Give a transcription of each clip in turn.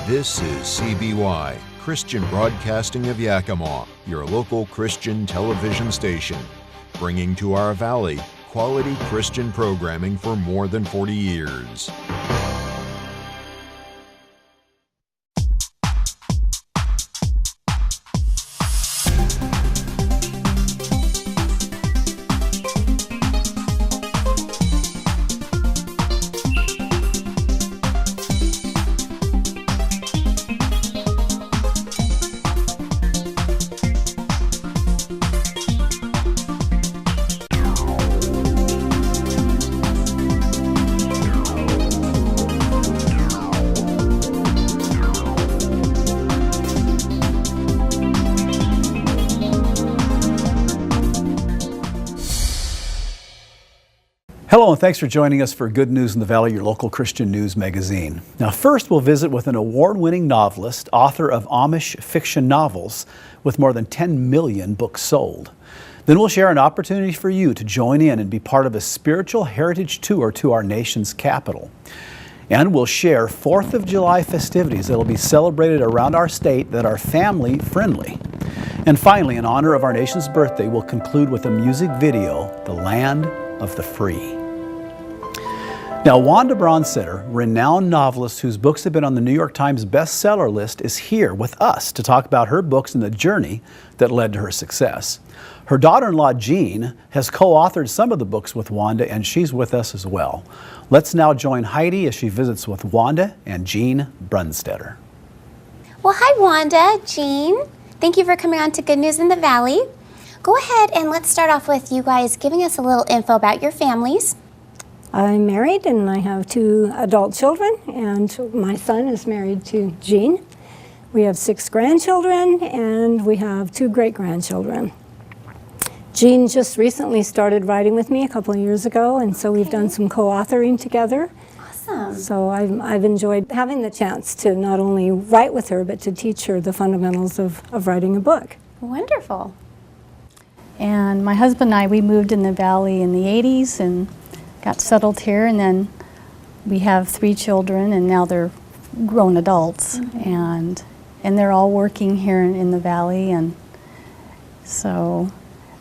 This is CBY, Christian Broadcasting of Yakima, your local Christian television station, bringing to our valley quality Christian programming for more than 40 years. Hello, and thanks for joining us for Good News in the Valley, your local Christian news magazine. Now, first we'll visit with an award-winning novelist, author of Amish fiction novels with more than 10 million books sold. Then we'll share an opportunity for you to join in and be part of a spiritual heritage tour to our nation's capital. And we'll share 4th of July festivities that will be celebrated around our state that are family-friendly. And finally, in honor of our nation's birthday, we'll conclude with a music video, The Land of the Free. Now, Wanda Bronstetter, renowned novelist whose books have been on the New York Times bestseller list, is here with us to talk about her books and the journey that led to her success. Her daughter-in-law, Jean, has co-authored some of the books with Wanda, and she's with us as well. Let's now join Heidi as she visits with Wanda and Jean Bronstetter. Well, hi, Wanda, Jean. Thank you for coming on to Good News in the Valley. Go ahead and let's start off with you guys giving us a little info about your families. I'm married and I have 2 adult children, and my son is married to Jean. We have 6 grandchildren and we have 2 great-grandchildren. Jean just recently started writing with me a couple of years ago, and so we've done some co-authoring together. Awesome. So I've enjoyed having the chance to not only write with her, but to teach her the fundamentals of writing a book. Wonderful. And my husband and I, we moved in the valley in the 80s and got settled here, and then we have 3 children, and now they're grown adults, and they're all working here in the valley, and so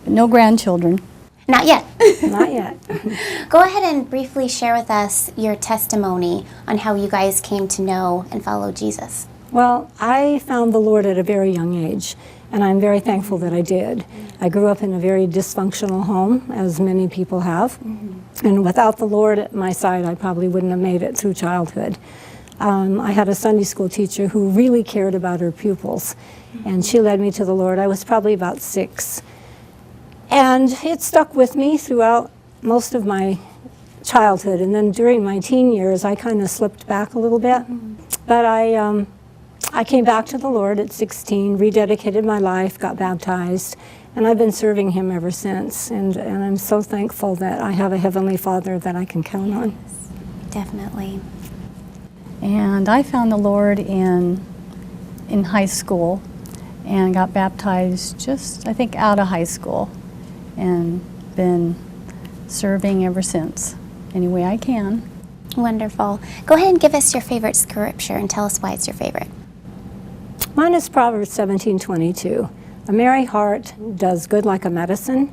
no grandchildren. Not yet. Not yet. Go ahead and briefly share with us your testimony on how you guys came to know and follow Jesus. Well, I found the Lord at a very young age, and I'm very thankful that I did. I grew up in a very dysfunctional home, as many people have, and without the Lord at my side, I probably wouldn't have made it through childhood. I had a Sunday school teacher who really cared about her pupils, and she led me to the Lord. I was probably about 6, and it stuck with me throughout most of my childhood, and then during my teen years, I kind of slipped back a little bit, but I came back to the Lord at 16, rededicated my life, got baptized, and I've been serving Him ever since. And I'm so thankful that I have a Heavenly Father that I can count on. Definitely. And I found the Lord in high school and got baptized just, I think, out of high school, and been serving ever since, any way I can. Wonderful. Go ahead and give us your favorite scripture and tell us why it's your favorite. Mine is Proverbs 17:22. A merry heart does good like a medicine,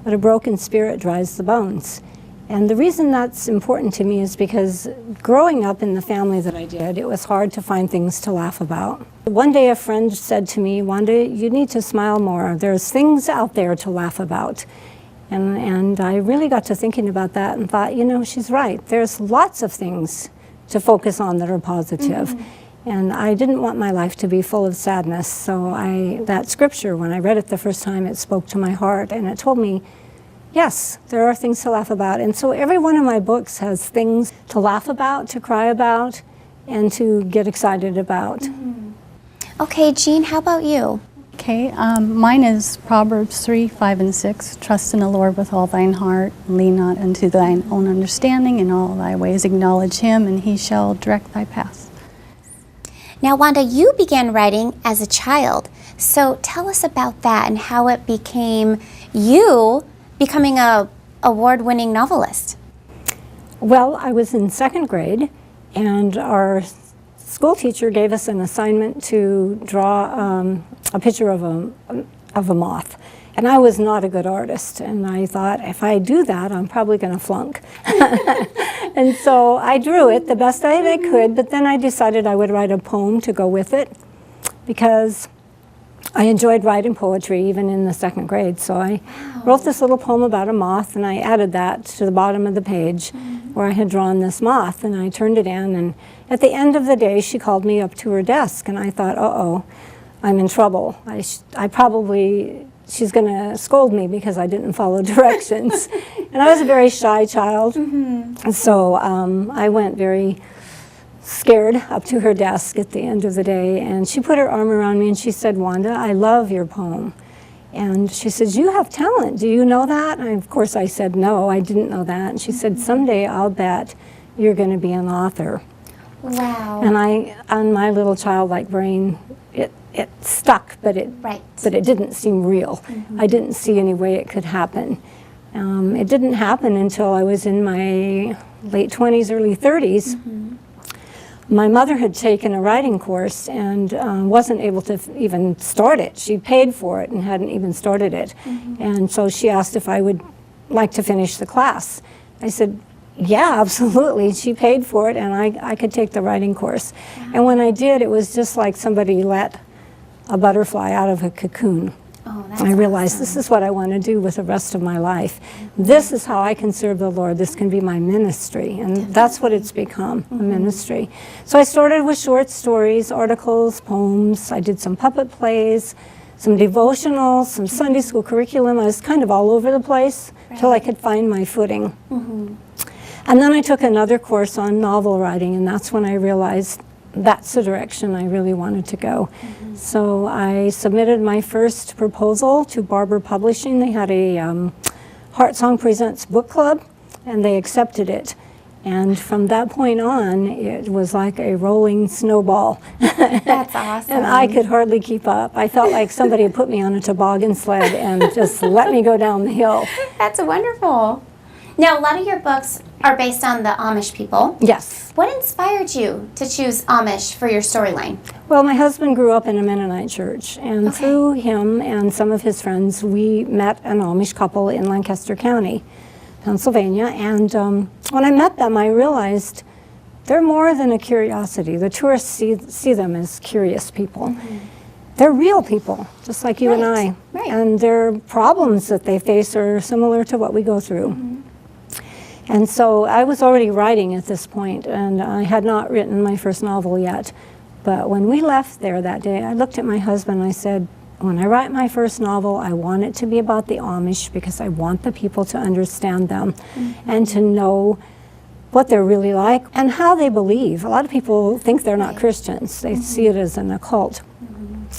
but a broken spirit dries the bones. And the reason that's important to me is because growing up in the family that I did, it was hard to find things to laugh about. One day a friend said to me, "Wanda, you need to smile more. There's things out there to laugh about." And I really got to thinking about that and thought, you know, she's right. There's lots of things to focus on that are positive. And I didn't want my life to be full of sadness. So that scripture, when I read it the first time, it spoke to my heart, and it told me, yes, there are things to laugh about. And so every one of my books has things to laugh about, to cry about, and to get excited about. Okay, Jean, how about you? Okay, mine is Proverbs 3:5 and 6. Trust in the Lord with all thine heart, and lean not unto thine own understanding. In all thy ways acknowledge Him, and He shall direct thy paths. Now, Wanda, you began writing as a child, so tell us about that and how it became you becoming a award-winning novelist. Well, I was in 2nd grade, and our school teacher gave us an assignment to draw a picture of a moth. And I was not a good artist, and I thought, if I do that, I'm probably going to flunk. And so I drew it the best I could, but then I decided I would write a poem to go with it, because I enjoyed writing poetry even in the 2nd grade. So I wrote this little poem about a moth, and I added that to the bottom of the page where I had drawn this moth, and I turned it in. And at the end of the day, she called me up to her desk, and I thought, uh-oh, I'm in trouble. She's going to scold me because I didn't follow directions. And I was a very shy child. And so I went very scared up to her desk at the end of the day, and she put her arm around me and she said, "Wanda, I love your poem." And she said, "You have talent. Do you know that?" And of course I said, "No, I didn't know that." And she said, "Someday I'll bet you're going to be an author." Wow. And on my little childlike brain, it stuck, but it didn't seem real. I didn't see any way it could happen. It didn't happen until I was in my late 20s, early 30s. My mother had taken a writing course and wasn't able to even start it. She paid for it and hadn't even started it. And so she asked if I would like to finish the class. I said, yeah, absolutely. She paid for it, and I could take the writing course. And when I did, it was just like somebody let a butterfly out of a cocoon. Oh, that's I realized awesome. this is what I want to do with the rest of my life. This is how I can serve the Lord. This can be my ministry, and that's what it's become, a ministry. So I started with short stories, articles, poems. I did some puppet plays, some devotionals, some Sunday school curriculum. I was kind of all over the place till I could find my footing. And then I took another course on novel writing, and that's when I realized that's the direction I really wanted to go. So I submitted my first proposal to Barber Publishing. They had a Heart Song Presents book club, and they accepted it. And from that point on, it was like a rolling snowball. That's awesome. And I could hardly keep up. I felt like somebody had put me on a toboggan sled and just let me go down the hill. That's wonderful. Now, a lot of your books are based on the Amish people. Yes. What inspired you to choose Amish for your storyline? Well, my husband grew up in a Mennonite church, and through him and some of his friends, we met an Amish couple in Lancaster County, Pennsylvania. And when I met them, I realized they're more than a curiosity. The tourists see them as curious people. They're real people, just like you and I. And their problems that they face are similar to what we go through. And so I was already writing at this point, and I had not written my first novel yet. But when we left there that day, I looked at my husband and I said, when I write my first novel, I want it to be about the Amish because I want the people to understand them and to know what they're really like and how they believe. A lot of people think they're not Christians. They see it as an occult.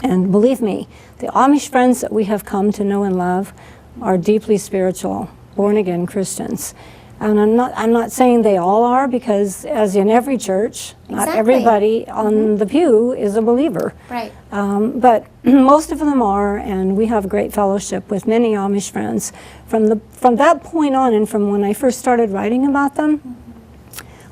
And believe me, the Amish friends that we have come to know and love are deeply spiritual, born-again Christians. And I'm not saying they all are, because as in every church, not everybody on the pew is a believer. Right. But most of them are, and we have great fellowship with many Amish friends. From that point on, and from when I first started writing about them,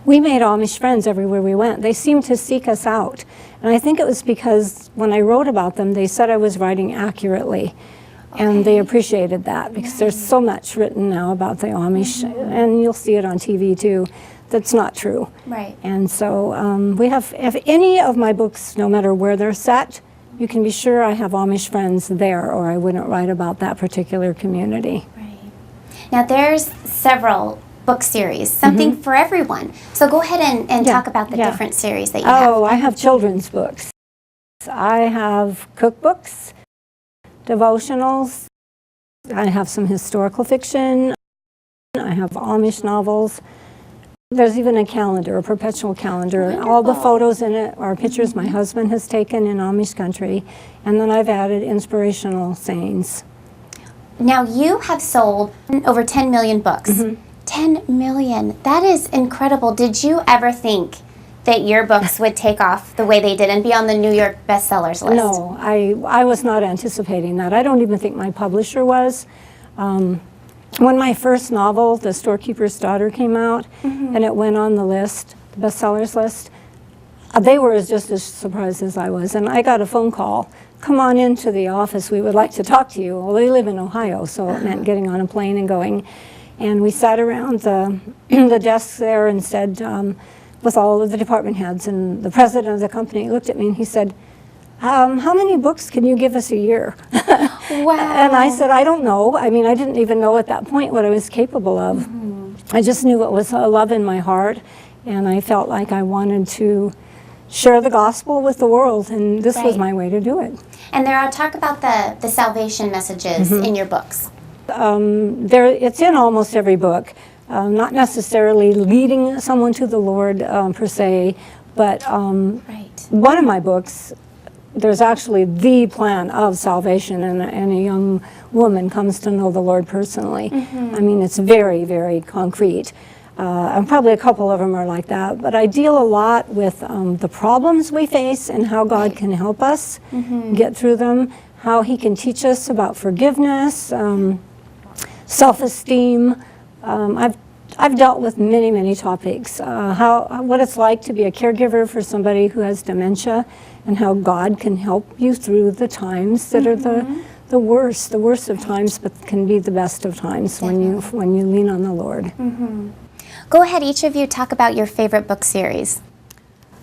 we made Amish friends everywhere we went. They seemed to seek us out. And I think it was because when I wrote about them, they said I was writing accurately. And they appreciated that, because there's so much written now about the Amish, and you'll see it on TV too, that's not true. Right. And so we have, if any of my books, no matter where they're set, you can be sure I have Amish friends there, or I wouldn't write about that particular community. Right. Now there's several book series, something for everyone. So go ahead and talk about the different series that you have. Oh, I have children's books. I have cookbooks, devotionals, I have some historical fiction, I have Amish novels. There's even a calendar, a perpetual calendar. Wonderful. All the photos in it are pictures my husband has taken in Amish country, and then I've added inspirational sayings. Now you have sold over 10 million books. 10 million, that is incredible. Did you ever think that your books would take off the way they did and be on the New York bestsellers list? No, I was not anticipating that. I don't even think my publisher was. When my first novel, The Storekeepers Daughter, came out and it went on the list, the bestsellers list, they were just as surprised as I was. And I got a phone call, come on into the office, we would like to talk to you. Well, they live in Ohio, so it meant getting on a plane and going. And we sat around the desks there and said, with all of the department heads, and the president of the company looked at me and he said, how many books can you give us a year? Wow. And I said, I don't know. I mean, I didn't even know at that point what I was capable of. I just knew it was a love in my heart, and I felt like I wanted to share the gospel with the world, and this was my way to do it. And there are talk about the salvation messages in your books. It's in almost every book. Not necessarily leading someone to the Lord per se, but one of my books, there's actually the plan of salvation, and a young woman comes to know the Lord personally. I mean, it's very, very concrete. And probably a couple of them are like that, but I deal a lot with the problems we face and how God can help us get through them, how He can teach us about forgiveness, self-esteem. I've dealt with many, many topics. What it's like to be a caregiver for somebody who has dementia, and how God can help you through the times that are the worst of times, but can be the best of times when you lean on the Lord. Go ahead, each of you, talk about your favorite book series.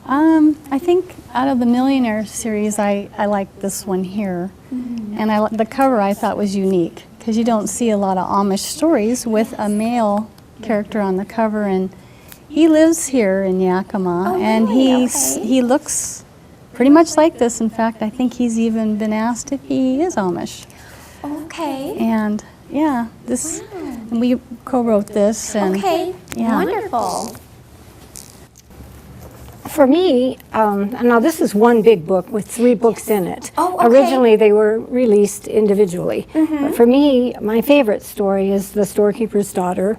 I think out of the Millionaire series, I like this one here. And the cover I thought was unique, because you don't see a lot of Amish stories with a male character on the cover, and he lives here in Yakima, and he looks pretty much like this. In fact, I think he's even been asked if he is Amish. Okay. And yeah, and we co-wrote this. And, wonderful. For me, now this is one big book with 3 books in it. Oh, okay. Originally they were released individually. But for me, my favorite story is The Storekeepers Daughter,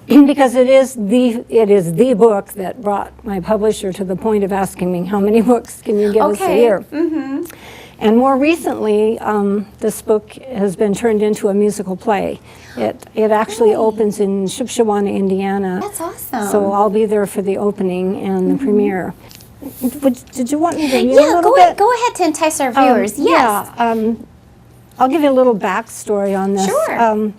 because it is the book that brought my publisher to the point of asking me, how many books can you give us a year? And more recently, this book has been turned into a musical play. It actually opens in Shipshewana, Indiana. That's awesome. So I'll be there for the opening and the premiere. Did you want me to read a little bit? Go ahead to entice our viewers. Yes. Yeah, I'll give you a little backstory on this. Sure.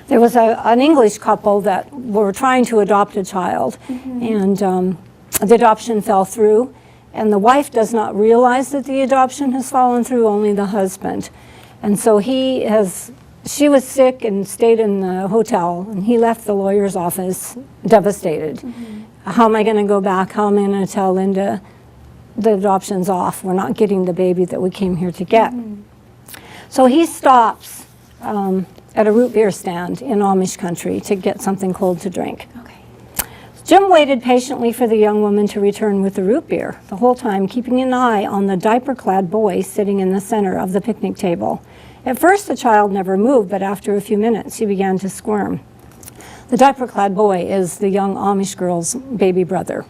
There was an English couple that were trying to adopt a child, and the adoption fell through. And the wife does not realize that the adoption has fallen through, only the husband. And so she was sick and stayed in the hotel, and he left the lawyer's office devastated. How am I going to go back? How am I going to tell Linda the adoption's off? We're not getting the baby that we came here to get. So he stops at a root beer stand in Amish country to get something cold to drink. Jim waited patiently for the young woman to return with the root beer, the whole time keeping an eye on the diaper-clad boy sitting in the center of the picnic table. At first, the child never moved, but after a few minutes, he began to squirm. The diaper-clad boy is the young Amish girl's baby brother.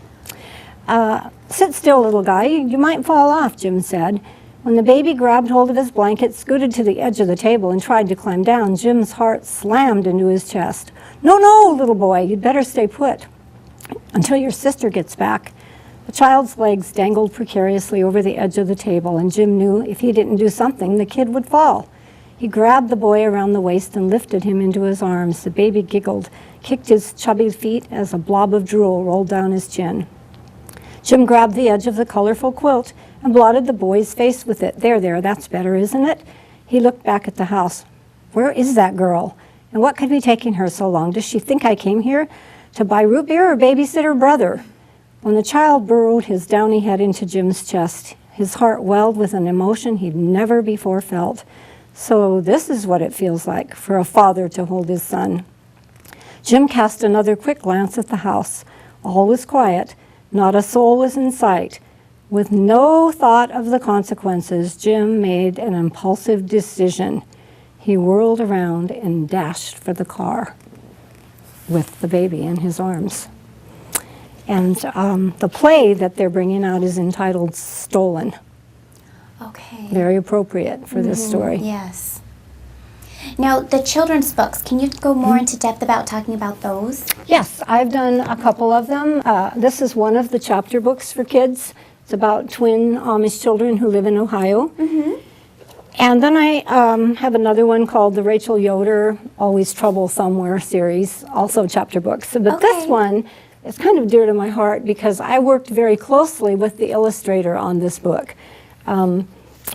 Sit still, little guy. You might fall off, Jim said. When the baby grabbed hold of his blanket, scooted to the edge of the table, and tried to climb down, Jim's heart slammed into his chest. No, no, little boy, you'd better stay put until your sister gets back. The child's legs dangled precariously over the edge of the table, and Jim knew if he didn't do something, the kid would fall. He grabbed the boy around the waist and lifted him into his arms. The baby giggled, kicked his chubby feet as a blob of drool rolled down his chin. Jim grabbed the edge of the colorful quilt and blotted the boy's face with it. There, that's better, isn't it? He looked back at the house. Where is that girl? And what could be taking her so long? Does she think I came here to buy root beer or babysit her brother? When the child burrowed his downy head into Jim's chest, his heart welled with an emotion he'd never before felt. So this is what it feels like for a father to hold his son. Jim cast another quick glance at the house. All was quiet. Not a soul was in sight. With no thought of the consequences, Jim made an impulsive decision. He whirled around and dashed for the car with the baby in his arms. And the play that they're bringing out is entitled Stolen. Okay. Very appropriate for this story. Yes. Now, the children's books, can you go more into depth about talking about those? Yes, I've done a couple of them. This is one of the chapter books for kids. It's about twin Amish children who live in Ohio. And then I have another one called the Rachel Yoder Always Trouble Somewhere series, also chapter books. But this one is kind of dear to my heart because I worked very closely with the illustrator on this book.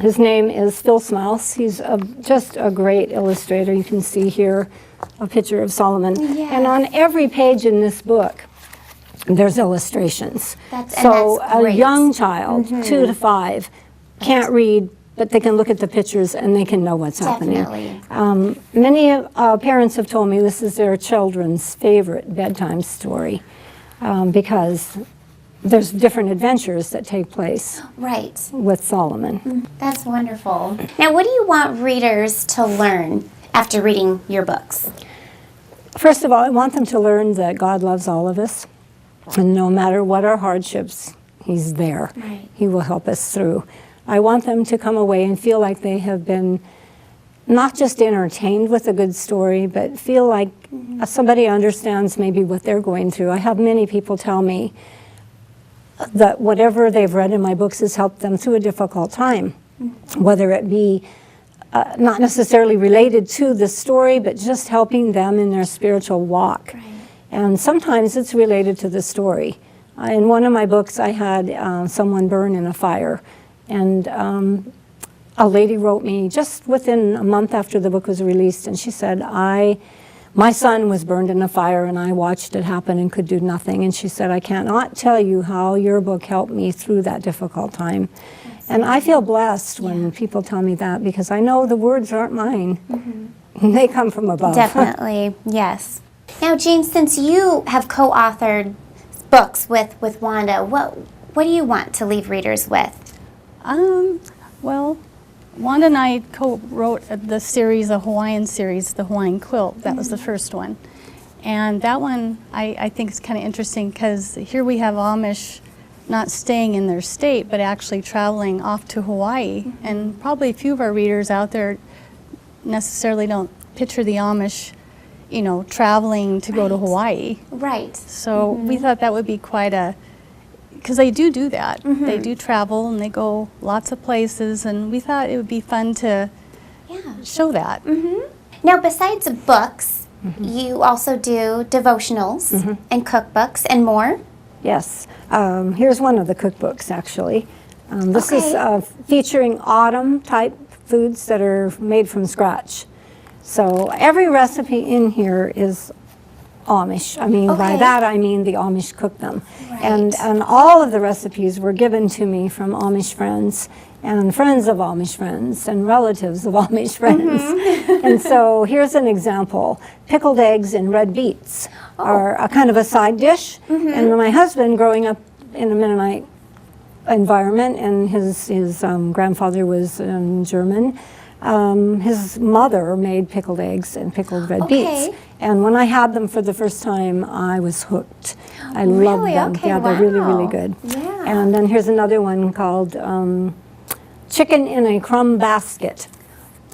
His name is Phil Smouse. He's just a great illustrator. You can see here a picture of Solomon. Yes. And on every page in this book, there's illustrations. That's a great. young child, 2 to 5, can't read, but they can look at the pictures and they can know what's happening. Many parents have told me this is their children's favorite bedtime story because there's different adventures that take place with Solomon. That's wonderful. Now, what do you want readers to learn after reading your books? First of all, I want them to learn that God loves all of us, and no matter what our hardships, He's there. He will help us through. I want them to come away and feel like they have been not just entertained with a good story, but feel like somebody understands maybe what they're going through. I have many people tell me that whatever they've read in my books has helped them through a difficult time, whether it be not necessarily related to the story, but just helping them in their spiritual walk. And sometimes it's related to the story. In one of my books, I had someone burn in a fire. And a lady wrote me just within a month after the book was released, and she said, my son was burned in a fire and I watched it happen and could do nothing. And she said, I cannot tell you how your book helped me through that difficult time. And I feel blessed when people tell me that because I know the words aren't mine. They come from above. Definitely, yes. Now, Jean, since you have co-authored books with Wanda, what do you want to leave readers with? Well, Wanda and I co-wrote the series, the Hawaiian series, the Hawaiian Quilt. That was the first one. And that one I think is kind of interesting because here we have Amish not staying in their state, but actually traveling off to Hawaii. And probably a few of our readers out there necessarily don't picture the Amish, you know, traveling to go to Hawaii. So we thought that would be quite a, because they do that. They do travel and they go lots of places, and we thought it would be fun to show that. Now, besides books, you also do devotionals and cookbooks and more? Yes. Here's one of the cookbooks, actually. This is featuring autumn-type foods that are made from scratch. So every recipe in here is Amish. I mean, by that I mean the Amish cook them. And all of the recipes were given to me from Amish friends and friends of Amish friends and relatives of Amish friends. And so here's an example. Pickled eggs and red beets are a kind of a side dish. And my husband, growing up in a Mennonite environment, and his grandfather was German, his mother made pickled eggs and pickled red beets. And when I had them for the first time, I was hooked. I loved them. They're really, really good. And then here's another one called Chicken in a Crumb Basket.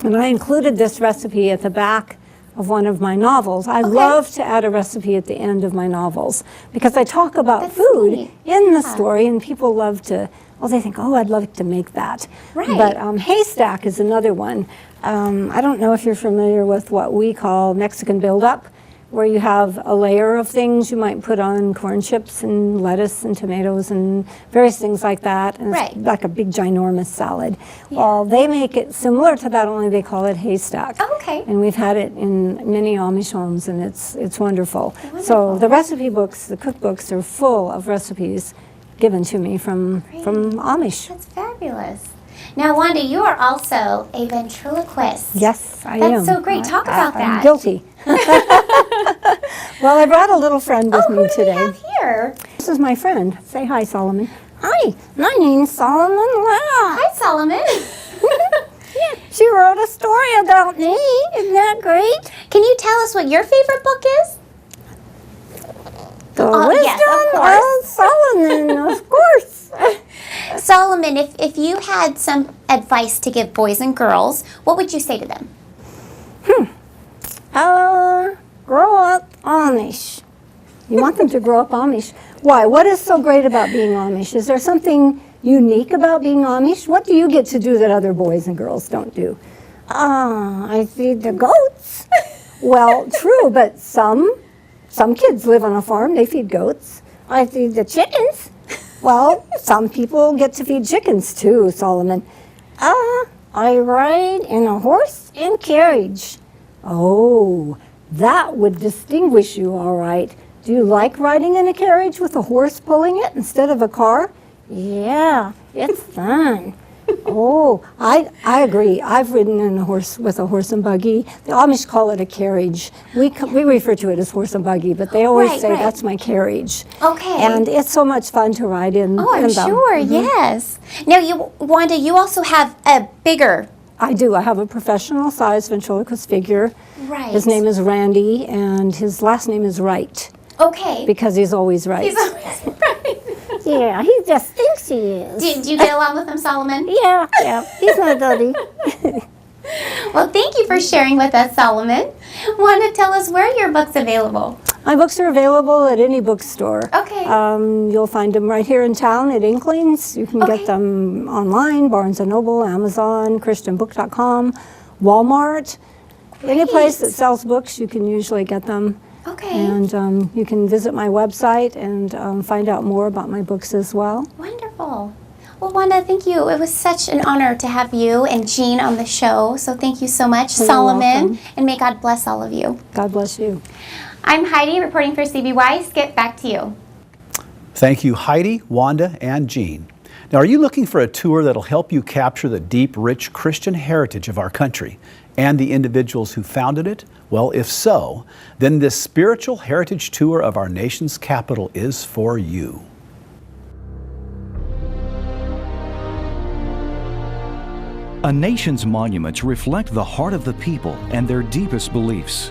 And I included this recipe at the back of one of my novels. I love to add a recipe at the end of my novels because I talk about food in the story, and people love to, well, they think, oh, I'd love to make that. But haystack is another one. I don't know if you're familiar with what we call Mexican build-up, where you have a layer of things. You might put on corn chips and lettuce and tomatoes and various things like that. And it's like a big ginormous salad. Well, they make it similar to that, only they call it haystack. And we've had it in many Amish homes, and it's wonderful. So the recipe books, the cookbooks, are full of recipes given to me from Amish. That's fabulous. Now, Wanda, you are also a ventriloquist. Yes, I am. That's so great. Talk about that. I'm guilty. Well, I brought a little friend with me today. Who do we have here? This is my friend. Say hi, Solomon. Hi, my name's Solomon. Wow. Hi, Solomon. She wrote a story about me. Isn't that great? Can you tell us what your favorite book is? The Wisdom of Solomon, of course. Solomon, if you had some advice to give boys and girls, what would you say to them? Grow up Amish. You want them to grow up Amish. Why? What is so great about being Amish? Is there something unique about being Amish? What do you get to do that other boys and girls don't do? I feed the goats. Well, true, but some kids live on a farm, they feed goats. I feed the chickens. Well, some people get to feed chickens too, Solomon. I ride in a horse and carriage. Oh, that would distinguish you, all right. Do you like riding in a carriage with a horse pulling it instead of a car? Yeah, it's fun. Oh, I agree. I've ridden in with a horse and buggy. The Amish call it a carriage. We refer to it as horse and buggy, but they always say that's my carriage. Okay. And it's so much fun to ride in. Oh, I'm sure. Yes. Now, Wanda, you also have a bigger. I do. I have a professional size ventriloquist figure. Right. His name is Randy, and his last name is Wright. Okay. Because he's always right. He's always right. Yeah, he just thinks he is. Do you get along with him, Solomon? Yeah, he's my buddy. Well, thank you for sharing with us, Solomon. Want to tell us where your book's available? My books are available at any bookstore. Okay. You'll find them right here in town at Inklings. You can get them online, Barnes & Noble, Amazon, ChristianBook.com, Walmart. Any place that sells books, you can usually get them. Okay. And you can visit my website and find out more about my books as well. Wonderful. Well, Wanda, thank you. It was such an honor to have you and Jean on the show. So thank you so much, You're Solomon. welcome. And may God bless all of you. God bless you. I'm Heidi reporting for CBY. Skip, back to you. Thank you, Heidi, Wanda, and Jean. Now, are you looking for a tour that'll help you capture the deep, rich Christian heritage of our country and the individuals who founded it? Well, if so, then this spiritual heritage tour of our nation's capital is for you. A nation's monuments reflect the heart of the people and their deepest beliefs.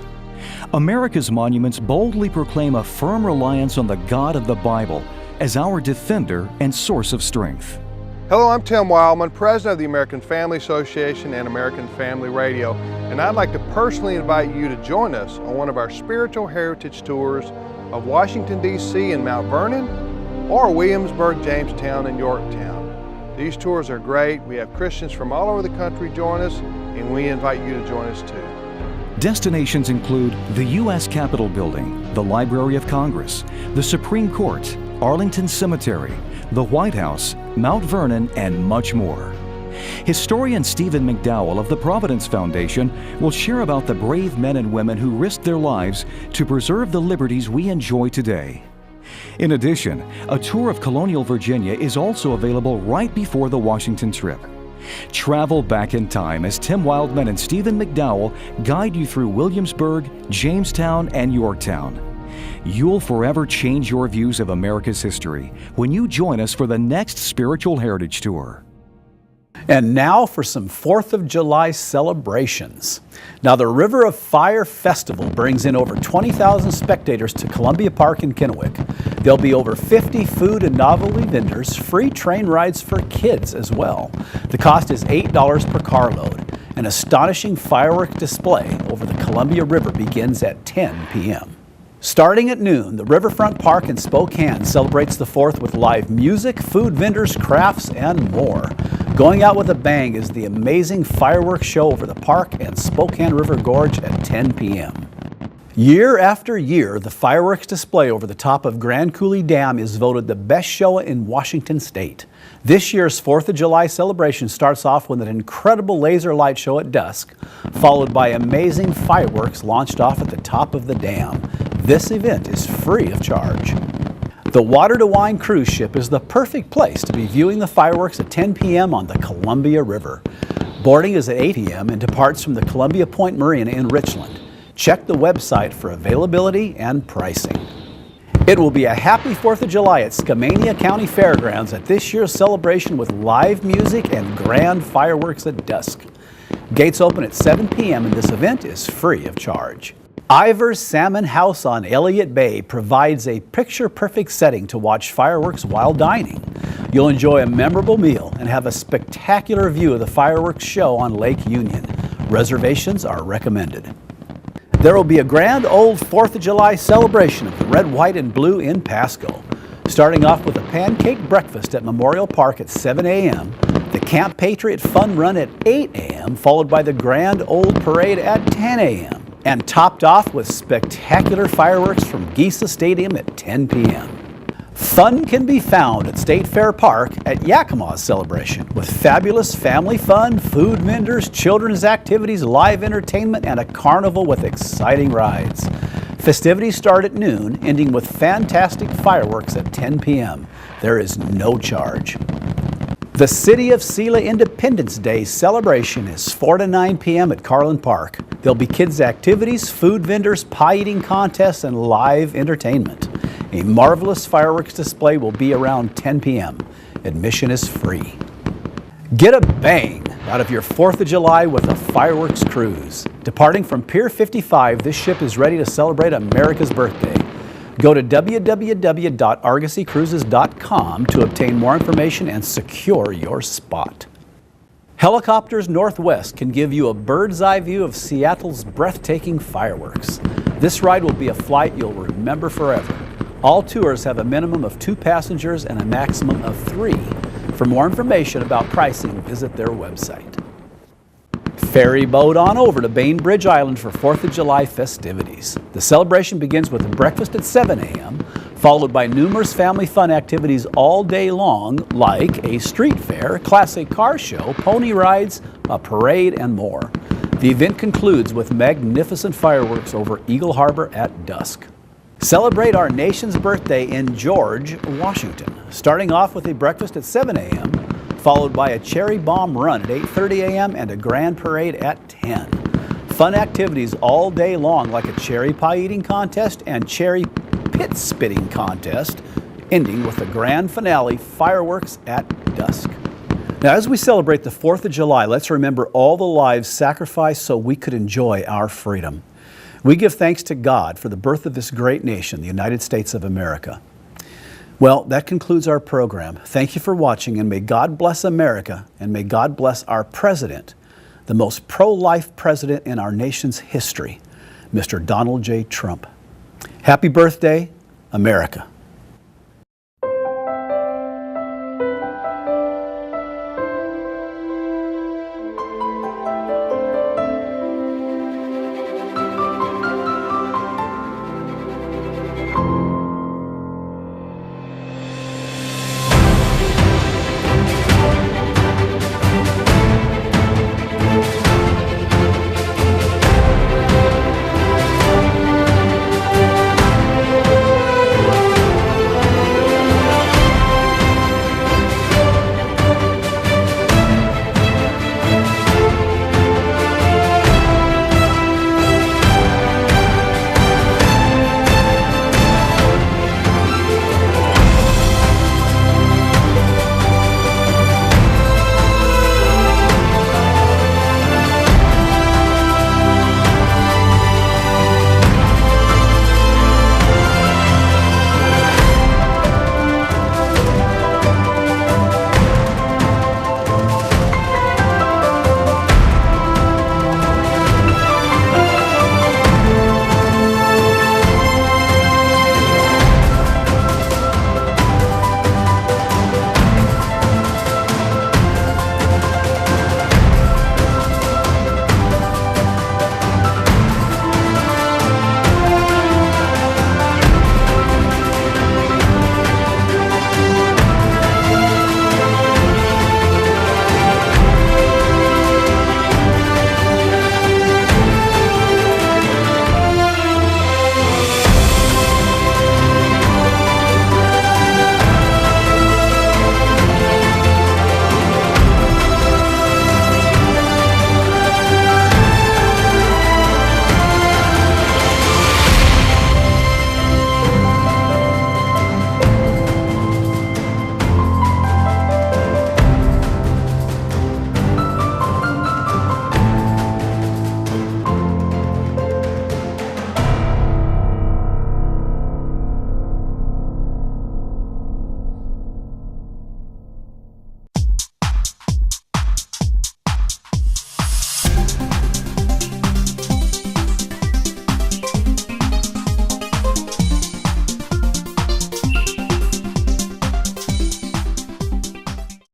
America's monuments boldly proclaim a firm reliance on the God of the Bible as our defender and source of strength. Hello, I'm Tim Wildman, President of the American Family Association and American Family Radio, and I'd like to personally invite you to join us on one of our spiritual heritage tours of Washington, D.C. and Mount Vernon, or Williamsburg, Jamestown, and Yorktown. These tours are great. We have Christians from all over the country join us, and we invite you to join us too. Destinations include the U.S. Capitol Building, the Library of Congress, the Supreme Court, Arlington Cemetery, the White House, Mount Vernon, and much more. Historian Stephen McDowell of the Providence Foundation will share about the brave men and women who risked their lives to preserve the liberties we enjoy today. In addition, a tour of colonial Virginia is also available right before the Washington trip. Travel back in time as Tim Wildman and Stephen McDowell guide you through Williamsburg, Jamestown, and Yorktown. You'll forever change your views of America's history when you join us for the next Spiritual Heritage Tour. And now for some 4th of July celebrations. Now, the River of Fire Festival brings in over 20,000 spectators to Columbia Park in Kennewick. There'll be over 50 food and novelty vendors, free train rides for kids as well. The cost is $8 per carload. An astonishing fireworks display over the Columbia River begins at 10 p.m. Starting at noon, the Riverfront Park in Spokane celebrates the 4th with live music, food vendors, crafts, and more. Going out with a bang is the amazing fireworks show over the park and Spokane River Gorge at 10 p.m. Year after year, the fireworks display over the top of Grand Coulee Dam is voted the best show in Washington State. This year's 4th of July celebration starts off with an incredible laser light show at dusk, followed by amazing fireworks launched off at the top of the dam. This event is free of charge. The Water to Wine cruise ship is the perfect place to be viewing the fireworks at 10 p.m. on the Columbia River. Boarding is at 8 p.m. and departs from the Columbia Point Marina in Richland. Check the website for availability and pricing. It will be a happy 4th of July at Skamania County Fairgrounds at this year's celebration with live music and grand fireworks at dusk. Gates open at 7 p.m. and this event is free of charge. Ivar's Salmon House on Elliott Bay provides a picture-perfect setting to watch fireworks while dining. You'll enjoy a memorable meal and have a spectacular view of the fireworks show on Lake Union. Reservations are recommended. There will be a grand old 4th of July celebration of the red, white, and blue in Pasco. Starting off with a pancake breakfast at Memorial Park at 7 a.m., the Camp Patriot Fun Run at 8 a.m., followed by the Grand Old Parade at 10 a.m., and topped off with spectacular fireworks from Geisa Stadium at 10 p.m. Fun can be found at State Fair Park at Yakima's celebration with fabulous family fun, food vendors, children's activities, live entertainment, and a carnival with exciting rides. Festivities start at noon, ending with fantastic fireworks at 10 p.m. There is no charge. The City of Selah Independence Day celebration is 4 to 9 p.m. at Carlin Park. There'll be kids' activities, food vendors, pie eating contests, and live entertainment. A marvelous fireworks display will be around 10 p.m. Admission is free. Get a bang out of your 4th of July with a fireworks cruise. Departing from Pier 55, this ship is ready to celebrate America's birthday. Go to www.argosicruises.com to obtain more information and secure your spot. Helicopters Northwest can give you a bird's eye view of Seattle's breathtaking fireworks. This ride will be a flight you'll remember forever. All tours have a minimum of 2 passengers and a maximum of 3. For more information about pricing, visit their website. Ferry boat on over to Bainbridge Island for 4th of July festivities. The celebration begins with a breakfast at 7 a.m., followed by numerous family fun activities all day long, like a street fair, classic car show, pony rides, a parade, and more. The event concludes with magnificent fireworks over Eagle Harbor at dusk. Celebrate our nation's birthday in George, Washington, starting off with a breakfast at 7 a.m., followed by a cherry bomb run at 8:30 a.m. and a grand parade at 10. Fun activities all day long like a cherry pie eating contest and cherry pit spitting contest, ending with a grand finale, fireworks at dusk. Now, as we celebrate the 4th of July, let's remember all the lives sacrificed so we could enjoy our freedom. We give thanks to God for the birth of this great nation, the United States of America. Well, that concludes our program. Thank you for watching, and may God bless America, and may God bless our president, the most pro-life president in our nation's history, Mr. Donald J. Trump. Happy birthday, America.